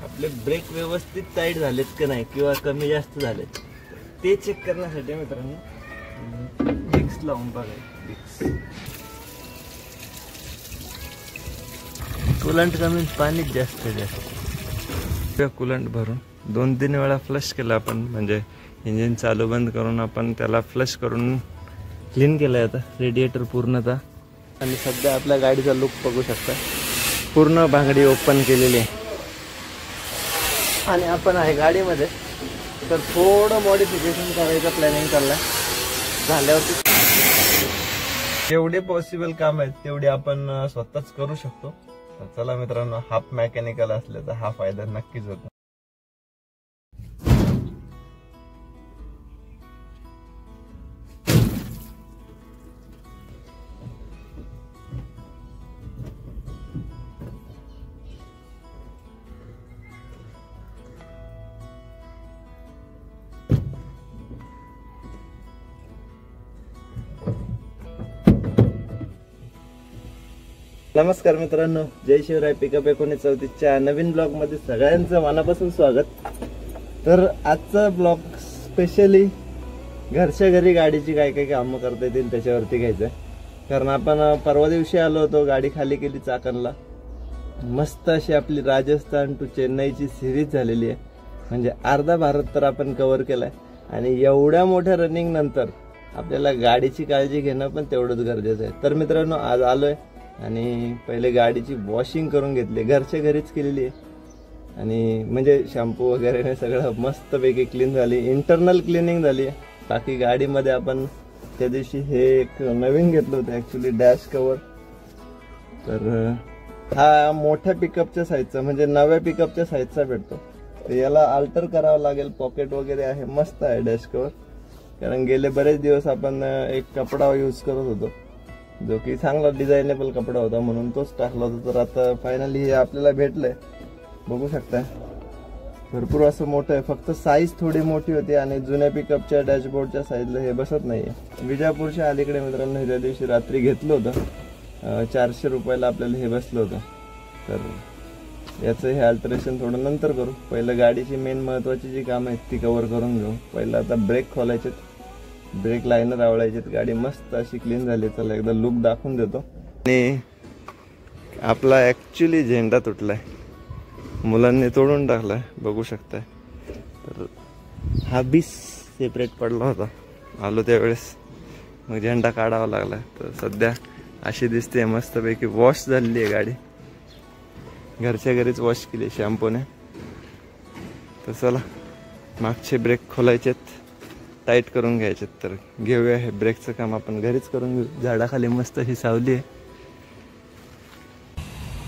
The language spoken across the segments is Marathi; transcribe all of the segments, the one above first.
आपले ब्रेक व्यवस्थित टाईट झालेत की नाही किंवा कमी जास्त झालेत ते चेक करण्यासाठी मित्रांनो डिक्स लावून बघायचं. डिक्स कुलंट कमी पाणीच जास्त कुलंट भरून 2-3 वेळा फ्लश केला आपण, म्हणजे इंजिन चालू बंद करून आपण त्याला फ्लश करून क्लीन केलं आहे आता रेडिएटर पूर्णतः. आणि सध्या आपल्या गाडीचा लुक बघू शकता, पूर्ण बांगडी ओपन केलेली आहे. आणि आपण आहे गाडीमध्ये, तर थोडं मॉडिफिकेशन करायचं प्लॅनिंग चाललंय. झाल्यावरती जेवढे पॉसिबल काम आहेत तेवढे आपण स्वतःच करू शकतो. चला मित्रांनो, हाफ मेकॅनिकल असल्याचा हा फायदा नक्कीच होतो. नमस्कार मित्रांनो, जय शिवराय. पिकअप 1934च्या नवीन ब्लॉग मध्ये सगळ्यांचं मनापासून स्वागत. तर आजचा ब्लॉग स्पेशली घरच्या घरी गाडीची काय काय कामं करता येतील त्याच्यावरती घ्यायचं. कारण आपण परवा दिवशी आलो होतो, गाडी खाली केली चाकणला. मस्त अशी आपली राजस्थान टू चेन्नईची सिरीज झालेली आहे. म्हणजे अर्धा भारत तर आपण कव्हर केलाय. आणि एवढ्या मोठ्या रनिंग नंतर आपल्याला गाडीची काळजी घेणं पण तेवढंच गरजेचं आहे. तर मित्रांनो, आज आलोय आणि पहिले गाडीची वॉशिंग करून घेतली. घरच्या घरीच केलेली आहे. आणि म्हणजे शॅम्पू वगैरे सगळं मस्तपैकी क्लीन झाली, इंटरनल क्लिनिंग झाली. बाकी गाडीमध्ये आपण त्या दिवशी हे एक नवीन घेतलं होतं ॲक्च्युली, डॅश कवर. तर हा मोठ्या पिकअपच्या साईजचा, म्हणजे नव्या पिकअपच्या साईजचा भेटतो. तर याला अल्टर करावं लागेल. पॉकेट वगैरे आहे, मस्त आहे डॅश कवर. कारण गेले बरेच दिवस आपण एक कपडा यूज करत होतो जो की चांगला डिझायनेबल कपडा होता, म्हणून तोच टाकला होता. तर आता फायनली हे आपल्याला भेटलंय, बघू शकता. भरपूर असं मोठं आहे, फक्त साईज थोडी मोठी होती आणि जुन्या पिकअपच्या डॅशबोर्डच्या साईजला हे बसत नाहीये. विजापूरच्या अलीकडे मित्रांनो त्या दिवशी रात्री घेतलं होतं, 400 रुपयाला आपल्याला हे बसलं होतं. तर याचं हे अल्टरेशन थोडं नंतर करू. पहिलं गाडीची मेन महत्वाची जी कामं आहेत ती कव्हर करून घेऊ. पहिलं आता ब्रेक खोलायचे, ब्रेक लायनर आवळायचे. गाडी मस्त अशी क्लीन झाली. चला एकदा लुक दाखवून देतो. आणि आपला ॲक्च्युली झेंडा तुटलाय, मुलांनी तोडून टाकलाय, बघू शकताय. तर हा बीस सेपरेट पडला होता आलो त्यावेळेस, मग झेंडा काढावा लागला. तर सध्या अशी दिसते, मस्तपैकी वॉश झालेली आहे गाडी. घरच्या घरीच वॉश केली शॅम्पूने. तर चला मागचे ब्रेक खोलायचेत, टाईट करून घ्यायचेत. तर घेऊया हे ब्रेकचं काम आपण घरीच करून घेऊ. झाडाखाली मस्त ही सावली आहे.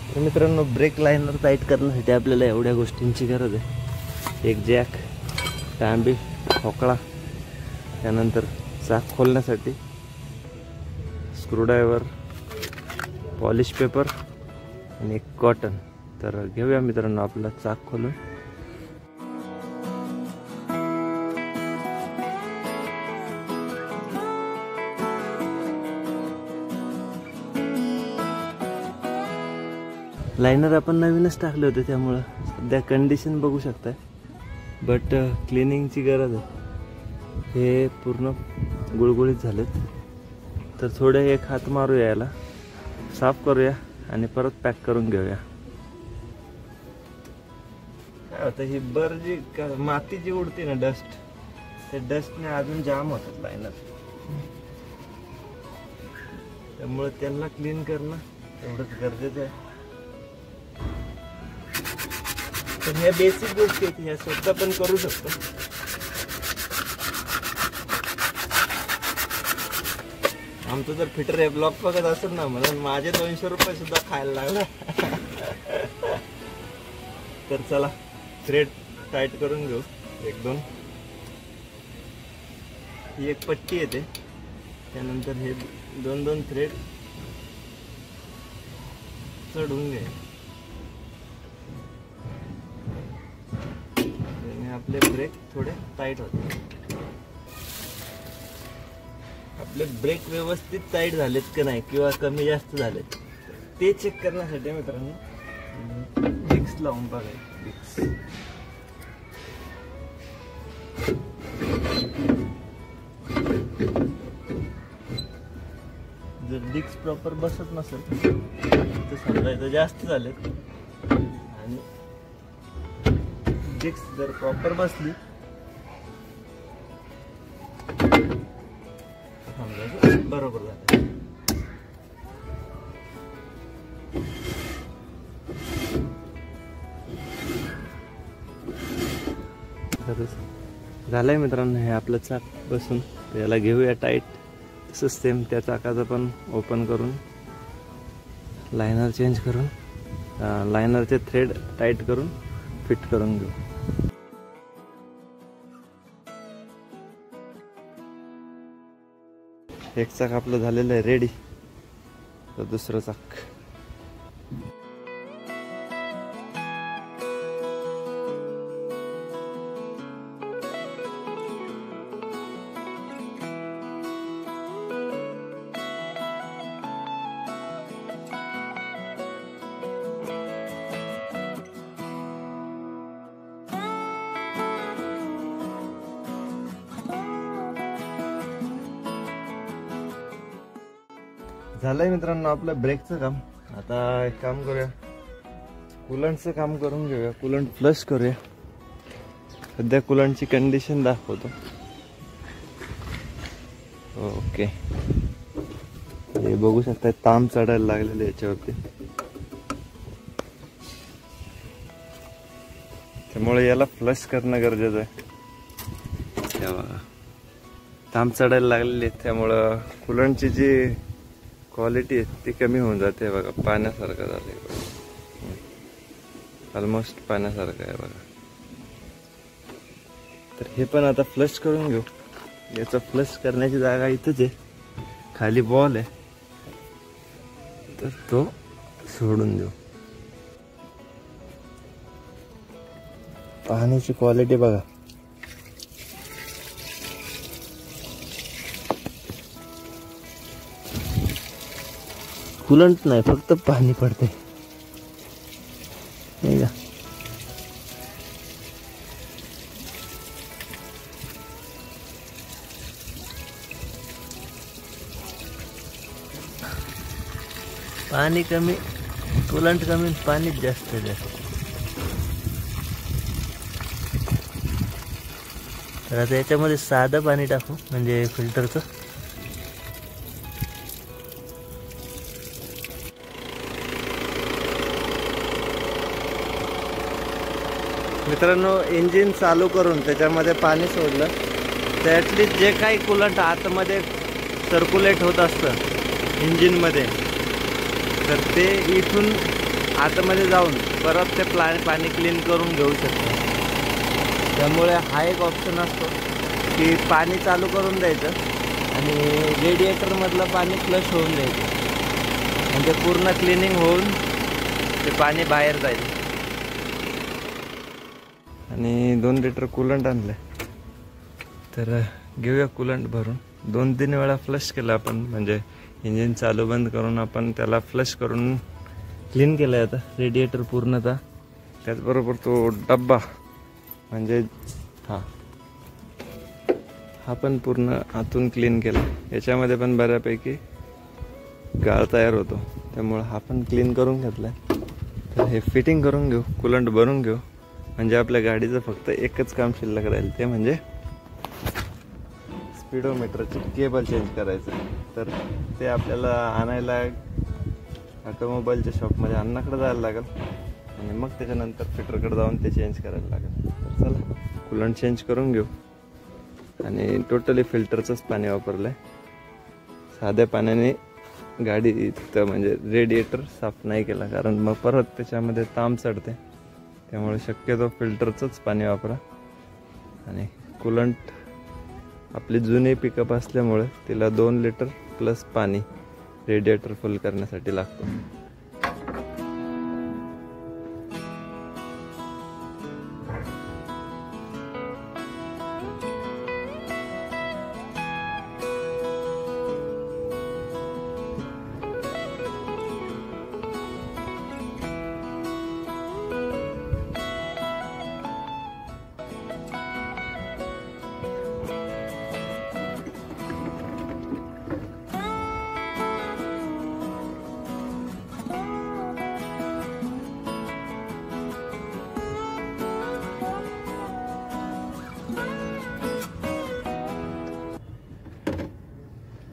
तर मित्रांनो, ब्रेक लायनर टाईट करण्यासाठी आपल्याला एवढ्या गोष्टींची गरज आहे. एक जॅक, तांबी, ठोकळा, त्यानंतर चाक खोलण्यासाठी स्क्रूड्रायव्हर, पॉलिश पेपर आणि एक कॉटन. तर घेऊया मित्रांनो आपला चाक खोलून. लायनर आपण नवीनच टाकले होते, त्यामुळं सध्या कंडिशन बघू शकताय. बट क्लिनिंगची गरज आहे. हे पूर्ण गुळगुळीत झालेत. तर थोडे एक हात मारूया, याला साफ करूया आणि परत पॅक करून घेऊया. आता ही बर जी माती जी उडते ना, डस्ट, त्या डस्टने अजून जाम होतात लायनर. त्यामुळे त्यांना क्लीन करणं एवढंच गरजेचं आहे. तर ह्या बेसिक गोष्टी आहेत, ह्या स्वतः पण करू शकतो. आमचं जर फिटर आहे ब्लॉक बघत असेल ना, म्हणून माझे 200 रुपये सुद्धा खायला लागला. तर चला थ्रेड टाईट करून घेऊ. 1-2 ही एक पट्टी येते, त्यानंतर हे 2-2 थ्रेड चढून घे. आपले ब्रेक थोडे टाईट होते. आपले ब्रेक व्यवस्थित टाईट झालेत की नाही किंवा कमी जास्त झालेत ते चेक करण्यासाठी मित्रांनो डिक्स लावून बघायचं. डिक्स जर डिक्स प्रॉपर बसत नसेल तर समजायचं जास्त झालेत, आणि डिक्स जर प्रॉपर बसली समजायचं बरोबर झालं. झालंय मित्रांनो हे आपलं चाक बसून. याला घेऊया टाईट. तसंच सेम त्या चाकाचं पण ओपन करून लायनर चेंज करून लायनरचे थ्रेड टाईट करून फिट करून घेऊ. एक चाक आपलं झालेलं आहे रेडी. तर दुसरं चाक झालंय मित्रांनो आपलं ब्रेकचं काम. आता एक काम करूया, कूलंटचं काम करून घेऊया. कूलंट फ्लश करूया. सध्या कूलंटची कंडिशन दाखवतो. ओके, हे बघू शकता ताम चढायला लागलेले याच्यावरती. त्यामुळे याला फ्लश करणं गरजेचं आहे. ताम चढायला लागलेले आहेत, त्यामुळं कूलंटची जी क्वालिटी आहे ती कमी होऊन जाते. बघा पाण्यासारखं झालंय, ऑलमोस्ट पाण्यासारखं आहे बघा. तर हे पण आता फ्लश करून घेऊ. याचा फ्लश करण्याची जागा इथंच आहे, खाली बॉल आहे, तर तो सोडून देऊ. पाण्याची क्वालिटी बघा. कूलंट नाही, फक्त पाणी पडते नाही का. पाणी कमी, कूलंट कमी, पाणीच जास्त आहे. तर आता याच्यामध्ये साधं पाणी टाकू, म्हणजे फिल्टरचं. मित्रांनो इंजिन चालू करून त्याच्यामध्ये पाणी सोडलं तर ॲटलीस्ट जे काही कूलंट आतमध्ये सर्क्युलेट होत असतं इंजिनमध्ये, तर ते इथून आतमध्ये जाऊन परत ते पाणी क्लीन करून घेऊ शकतो. त्यामुळे हा एक ऑप्शन असतो की पाणी चालू करून द्यायचं आणि रेडिएटरमधलं पाणी फ्लश होऊन द्यायचं, म्हणजे पूर्ण क्लिनिंग होऊन ते पाणी बाहेर जाईल. आणि 2 लिटर कूलंट आणलं, तर घेऊया कूलंट भरून. 2-3 वेळा फ्लश केलं आपण, म्हणजे इंजिन चालू बंद करून आपण त्याला फ्लश करून क्लीन केलं आहे आता रेडिएटर पूर्णतः. त्याचबरोबर तो डब्बा म्हणजे हा पण पूर्ण आतून क्लीन केला. याच्यामध्ये पण बऱ्यापैकी गाळ तयार होतो, त्यामुळे हा पण क्लीन करून घेतलाय. तर हे फिटिंग करून घेऊ, कूलंट भरून घेऊ, म्हणजे आपल्या गाडीचं फक्त एकच काम शिल्लक राहील, ते म्हणजे स्पीडोमीटरची केबल चेंज करायचं. तर ते आपल्याला आणायला ऑटोमोबाईलच्या शॉपमध्ये अण्णाकडे जायला लागेल आणि मग त्याच्यानंतर फिटरकडे जाऊन ते चेंज करायला लागेल. तर चला कूलंट चेंज करून घेऊ. आणि टोटली फिल्टरचंच पाणी वापरलं आहे. साध्या पाण्याने गाडी म्हणजे रेडिएटर साफ नाही केला, कारण मग परत त्याच्यामध्ये ताम चढते. त्यामुळे शक्यतो फिल्टरचंच पाणी वापरा. आणि कूलंट आपली जुनी पिकअप असल्यामुळे तिला 2 लिटर प्लस पाणी रेडिएटर फुल करण्यासाठी लागतो.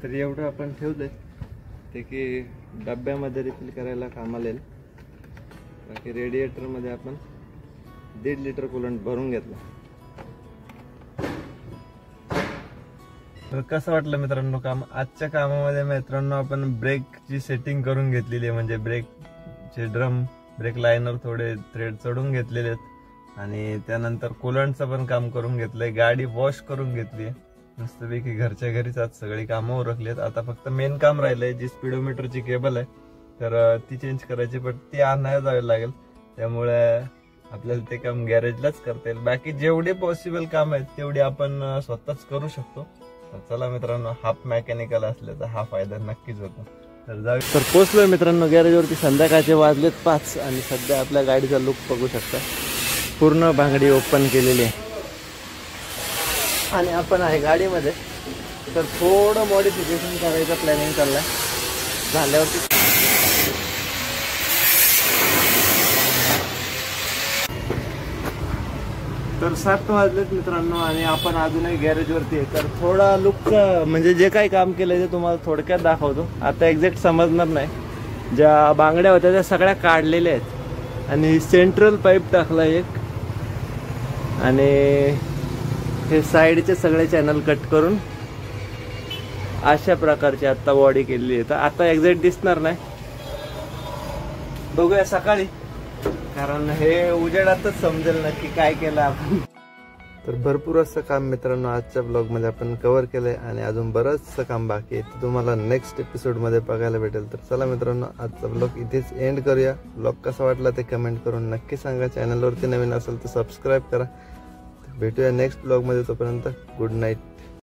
तर एवढं आपण ठेवलंय ते की डब्यामध्ये रिफिल करायला कामाला येईल. बाकी रेडिएटर मध्ये आपण 1.5 लिटर कूलंट भरून घेतलं. तर कसं वाटलं मित्रांनो काम? आजच्या कामामध्ये मित्रांनो आपण ब्रेकची सेटिंग करून घेतलेली आहे, म्हणजे ब्रेकचे ड्रम, ब्रेक लायनर थोडे थ्रेड चढून घेतलेले आहेत आणि त्यानंतर कूलंटचं पण काम करून घेतलंय. गाडी वॉश करून घेतली मस्तपैकी. घरच्या घरीच आज सगळी कामं उरकलीत. आता फक्त मेन काम राहिलंय, जी स्पीडोमीटरची केबल आहे तर ती चेंज करायची, पण ती आणायला जावी लागेल. त्यामुळे आपल्याला ते काम गॅरेजलाच करता येईल. बाकी जेवढे पॉसिबल काम आहेत तेवढे आपण स्वतःच करू शकतो. तर चला मित्रांनो, हाफ मेकॅनिकल असल्याचा हा फायदा नक्कीच होतो. तर पोचलोय मित्रांनो गॅरेजवरती. संध्याकाळचे वाजलेत 5 आणि सध्या आपल्या गाडीचा लुक बघू शकता. पूर्ण बांगडी ओपन केलेली आहे आणि आपण आहे गाडीमध्ये. तर थोडं मॉडिफिकेशन करायचं प्लॅनिंग चाललंय. झाल्यावरती तर 7 वाजलेत मित्रांनो आणि आपण अजूनही गॅरेजवरती आहे. तर थोडा लुक म्हणजे जे काही काम केलंय ते तुम्हाला थोडक्यात दाखवतो. आता एक्झॅक्ट समजणार नाही. ज्या बांगड्या होत्या त्या सगळ्या काढलेल्या आहेत आणि सेंट्रल पाईप टाकला एक आणि हे साईडचे सगळे चॅनल कट करून अशा प्रकारची आता बॉडी केलेली आहे. तर आता एक्झॅक्ट दिसणार नाही, बघूया सकाळी, कारण हे उजेडातच समजेल नक्की काय केलं आपण. तर भरपूर असं काम मित्रांनो आजच्या ब्लॉग मध्ये आपण कव्हर केलंय आणि अजून बरंचसं काम बाकी आहे, ते तुम्हाला नेक्स्ट एपिसोड मध्ये बघायला भेटेल. तर चला मित्रांनो, आजचा ब्लॉग इथेच एंड करूया. ब्लॉग कसा वाटला ते कमेंट करून नक्की सांगा. चॅनलवरती नवीन असेल तर सबस्क्राईब करा. भेटूया नेक्स्ट ब्लॉग मध्ये. तोपर्यंत गुड नाईट.